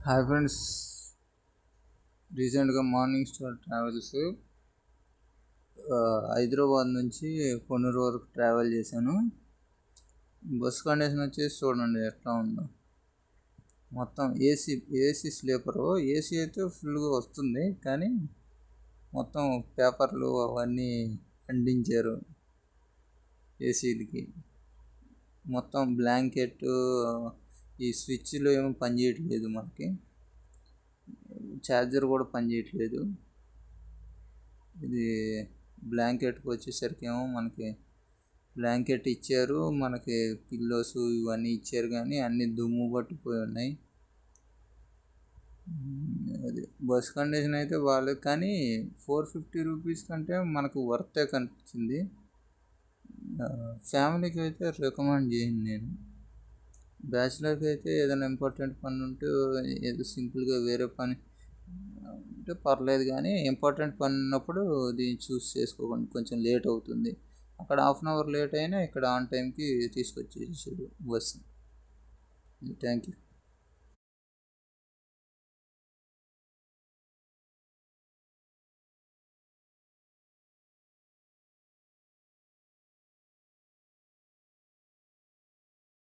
Hi friends, రీసెంట్గా morning star travels Hyderabad నుంచి పొన్నూరు వరకు ట్రావెల్ చేశాను. బస్ కండిషన్ వచ్చేసి చూడండి ఎట్లా ఉందో. మొత్తం ఏసీ స్లీపరు. ఏసీ అయితే ఫుల్గా వస్తుంది, కానీ మొత్తం పేపర్లు అవన్నీ అంటించారు ఏసీలకి. మొత్తం బ్లాంకెట్, ఈ స్విచ్లు ఏమో పనిచేయట్లేదు, మనకి ఛార్జర్ కూడా పనిచేయట్లేదు. ఇది బ్లాంకెట్కి వచ్చేసరికి ఏమో మనకి బ్లాంకెట్ ఇచ్చారు, మనకి పిల్లోస్ ఇవన్నీ ఇచ్చారు, కానీ అన్నీ దుమ్ము పట్టిపోయి ఉన్నాయి. అది బస్ కండిషన్ అయితే బాగాలేదు, కానీ 450 రూపీస్ కంటే మనకు వర్తే కనిపించింది. ఫ్యామిలీకి అయితే రికమెండ్ చేయను నేను. బ్యాచిలర్కి అయితే ఏదైనా ఇంపార్టెంట్ పని ఉంటే ఏదో సింపుల్గా వేరే పని అంటే పర్లేదు, కానీ ఇంపార్టెంట్ పని ఉన్నప్పుడు దీన్ని చూస్ చేసుకోకండి. కొంచెం లేట్ అవుతుంది. అక్కడ హాఫ్ అన్ అవర్ లేట్ అయినా ఇక్కడ ఆన్ టైంకి తీసుకొచ్చేసాడు బస్సు. Thank you.